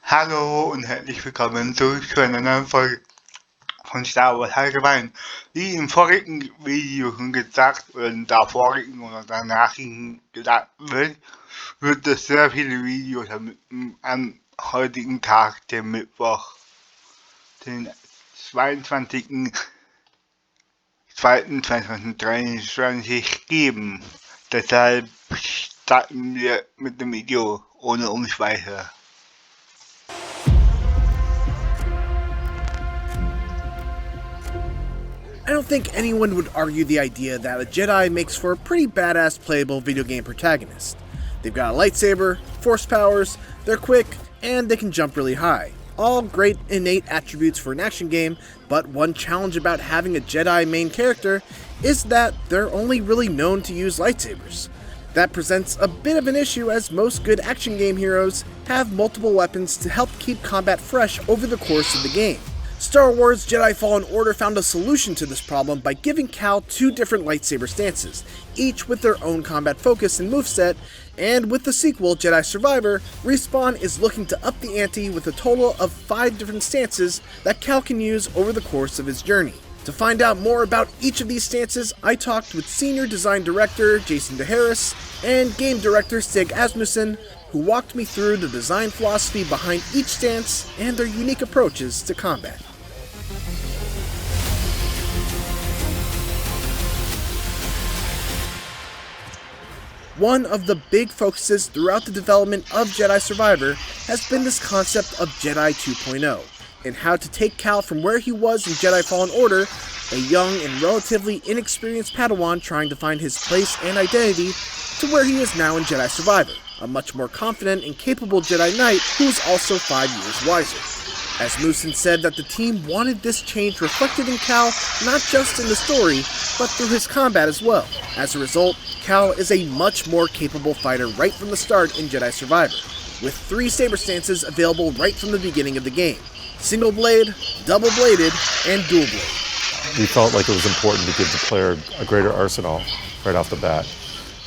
Hallo und herzlich willkommen zu einer neuen Folge von Star Wars allgemein. Wie im vorigen Video schon gesagt oder davorigen oder danach gesagt wird es sehr viele Videos am heutigen Tag, dem Mittwoch, den 22.02.2023 geben. Deshalb starten wir mit dem Video ohne Umschweife. I don't think anyone would argue the idea that a Jedi makes for a pretty badass playable video game protagonist. They've got a lightsaber, force powers, they're quick, and they can jump really high. All great innate attributes for an action game, but one challenge about having a Jedi main character is that they're only really known to use lightsabers. That presents a bit of an issue as most good action game heroes have multiple weapons to help keep combat fresh over the course of the game. Star Wars Jedi Fallen Order found a solution to this problem by giving Cal two different lightsaber stances, each with their own combat focus and moveset, and with the sequel, Jedi Survivor, Respawn is looking to up the ante with a total of 5 different stances that Cal can use over the course of his journey. To find out more about each of these stances, I talked with Senior Design Director Jason DeHarris and Game Director Stig Asmussen, who walked me through the design philosophy behind each stance and their unique approaches to combat. One of the big focuses throughout the development of Jedi Survivor has been this concept of Jedi 2.0, and how to take Cal from where he was in Jedi Fallen Order, a young and relatively inexperienced Padawan trying to find his place and identity, to where he is now in Jedi Survivor, a much more confident and capable Jedi Knight who is also 5 years wiser. Asmussen said that the team wanted this change reflected in Cal not just in the story, but through his combat as well. As a result, Cal is a much more capable fighter right from the start in Jedi Survivor, with 3 saber stances available right from the beginning of the game: single blade, double bladed, and dual blade. We felt like it was important to give the player a greater arsenal right off the bat.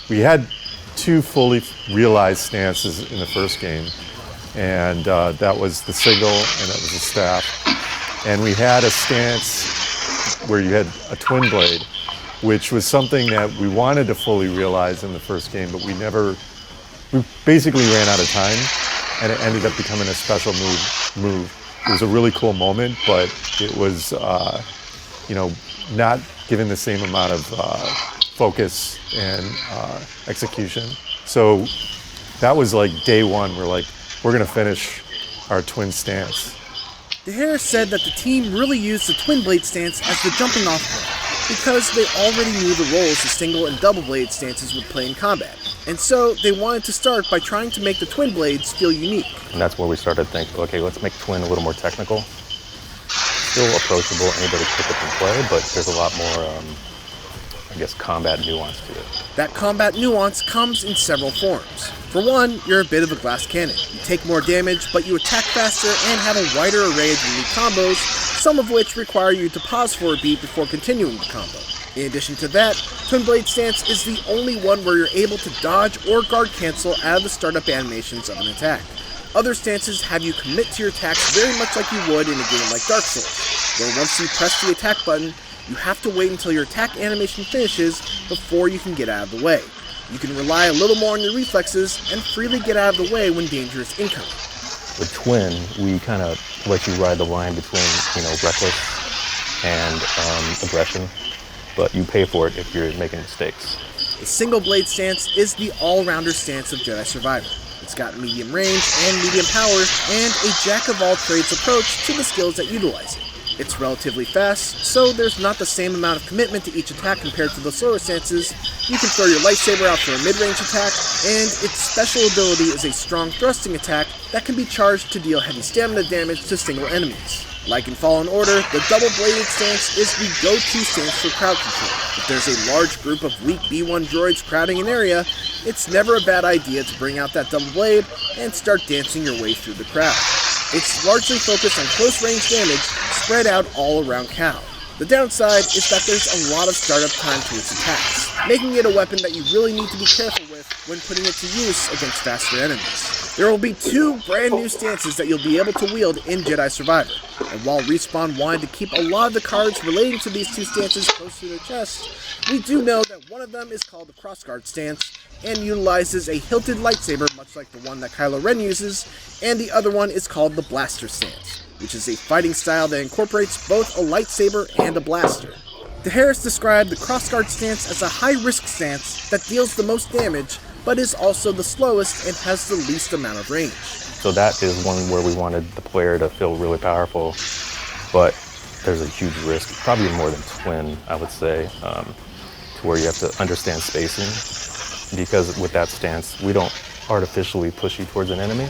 We had 2 fully realized stances in the first game, and that was the sigil and that was the staff. And we had a stance where you had a twin blade, which was something that we wanted to fully realize in the first game, but we basically ran out of time, and it ended up becoming a special move. It was a really cool moment, but it was, not given the same amount of focus and execution. So that was like day one. We're going to finish our twin stance. DeHarris said that the team really used the twin blade stance as the jumping off point, because they already knew the roles the single and double blade stances would play in combat, and so they wanted to start by trying to make the twin blades feel unique. And that's where we started to think, okay, let's make twin a little more technical. Still approachable, anybody can pick up and play, but there's a lot more, combat nuance to it. That combat nuance comes in several forms. For one, you're a bit of a glass cannon. You take more damage, but you attack faster and have a wider array of unique combos, some of which require you to pause for a beat before continuing the combo. In addition to that, Twin Blade Stance is the only one where you're able to dodge or guard cancel out of the startup animations of an attack. Other stances have you commit to your attacks very much like you would in a game like Dark Souls, where once you press the attack button, you have to wait until your attack animation finishes before you can get out of the way. You can rely a little more on your reflexes and freely get out of the way when danger is incoming. With Twin, we kind of let you ride the line between, reckless and aggression, but you pay for it if you're making mistakes. The single blade stance is the all-rounder stance of Jedi Survivor. It's got medium range and medium power, and a jack-of-all-trades approach to the skills that utilize it. It's relatively fast, so there's not the same amount of commitment to each attack compared to the slower stances. You can throw your lightsaber out for a mid-range attack, and its special ability is a strong thrusting attack that can be charged to deal heavy stamina damage to single enemies. Like in Fallen Order, the double-bladed stance is the go-to stance for crowd control. If there's a large group of weak B1 droids crowding an area, it's never a bad idea to bring out that double blade and start dancing your way through the crowd. It's largely focused on close-range damage spread out all around Cal. The downside is that there's a lot of startup time to its attacks, making it a weapon that you really need to be careful with when putting it to use against faster enemies. There will be 2 brand new stances that you'll be able to wield in Jedi Survivor, and while Respawn wanted to keep a lot of the cards relating to these 2 stances close to their chests, we do know that one of them is called the Crossguard stance, and utilizes a hilted lightsaber much like the one that Kylo Ren uses, and the other one is called the Blaster stance, which is a fighting style that incorporates both a lightsaber and a blaster. DeHarris described the Crossguard stance as a high-risk stance that deals the most damage, but is also the slowest and has the least amount of range. So that is one where we wanted the player to feel really powerful, but there's a huge risk, probably more than twin, I would say, to where you have to understand spacing, because with that stance, we don't artificially push you towards an enemy.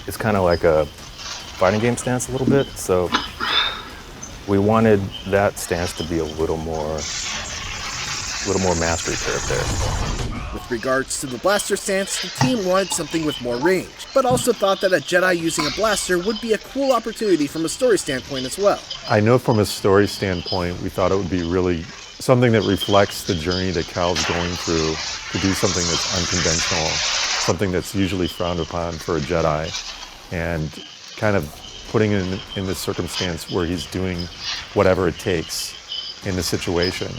It's kind of like a fighting game stance a little bit, so we wanted that stance to be a little more mastery curve there. With regards to the blaster stance, the team wanted something with more range, but also thought that a Jedi using a blaster would be a cool opportunity from a story standpoint as well. I know from a story standpoint, we thought it would be really something that reflects the journey that Cal's going through to do something that's unconventional, something that's usually frowned upon for a Jedi, and kind of putting him in this circumstance where he's doing whatever it takes in the situation.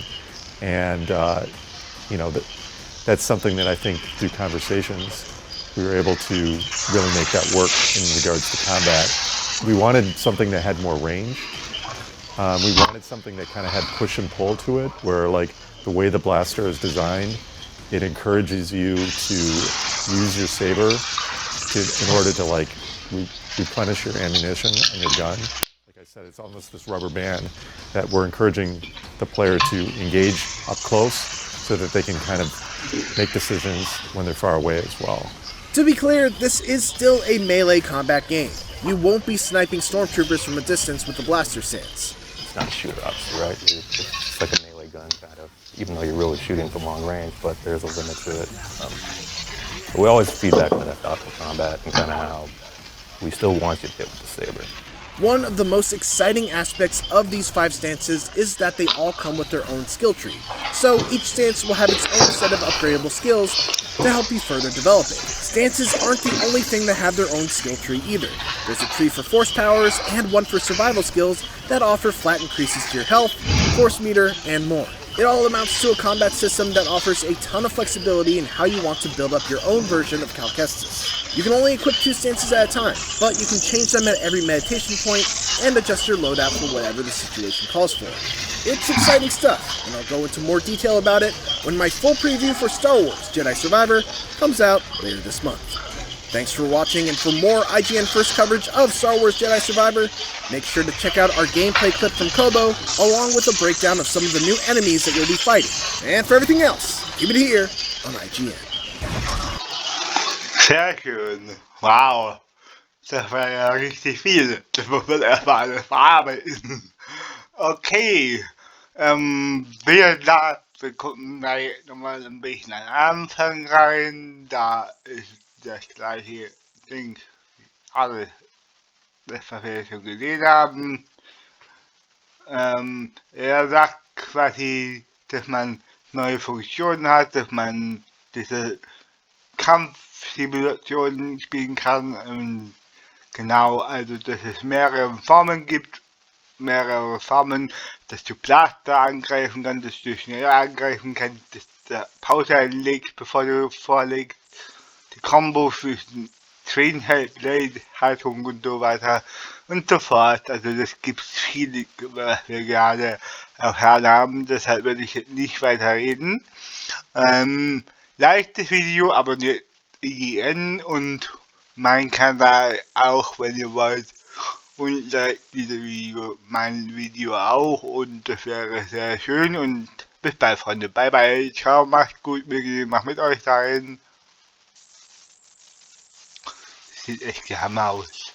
And, that's something that I think through conversations, we were able to really make that work in regards to combat. We wanted something that had more range. We wanted something that kind of had push and pull to it, where like the way the blaster is designed, it encourages you to use your saber in order to like replenish your ammunition and your gun. Like I said, it's almost this rubber band that we're encouraging the player to engage up close so that they can kind of make decisions when they're far away as well. To be clear, this is still a melee combat game. You won't be sniping stormtroopers from a distance with the blaster stance. It's not shoot-ups, right? It's like a melee gun, kind of, even though you're really shooting from long range, but there's a limit to it. But we always feedback into that thoughtful combat and kind of how we still want you to hit with the saber. One of the most exciting aspects of these 5 stances is that they all come with their own skill tree, so each stance will have its own set of upgradable skills to help you further develop it. Stances aren't the only thing that have their own skill tree either. There's a tree for force powers and one for survival skills that offer flat increases to your health, force meter, and more. It all amounts to a combat system that offers a ton of flexibility in how you want to build up your own version of Cal Kestis. You can only equip 2 stances at a time, but you can change them at every meditation point and adjust your loadout for whatever the situation calls for. It's exciting stuff, and I'll go into more detail about it when my full preview for Star Wars Jedi Survivor comes out later this month. Thanks for watching, and for more IGN first coverage of Star Wars Jedi Survivor, make sure to check out our gameplay clip from Kobo, along with a breakdown of some of the new enemies that you'll be fighting. And for everything else, keep it here on IGN. Sehr schön. Wow. Das war ja richtig viel. Das muss man erstmal alles verarbeiten. Okay. Wir gucken da jetzt nochmal ein bisschen am Anfang rein. Da ist das gleiche Ding. Alles, das was wir schon gesehen haben. Er sagt quasi, dass man neue Funktionen hat, dass man diese Kampfsimulationen spielen kann. Genau, also dass es mehrere Formen gibt, dass du Blaster angreifen kannst, dass du schneller angreifen kannst, dass du Pause einlegst, bevor du vorlegst, die Kombos zwischen Twin-Blade, Haltung und so weiter und so fort. Also das gibt es viele, was wir gerade erfahren haben, deshalb werde ich jetzt nicht weiter reden. Like das Video, abonniert IGN und mein Kanal auch, wenn ihr wollt. Und like dieses Video, mein Video auch, und das wäre sehr schön. Und bis bald, Freunde. Bye bye. Ciao, macht's gut. Macht mit euch sein. Sieht echt der Hammer aus.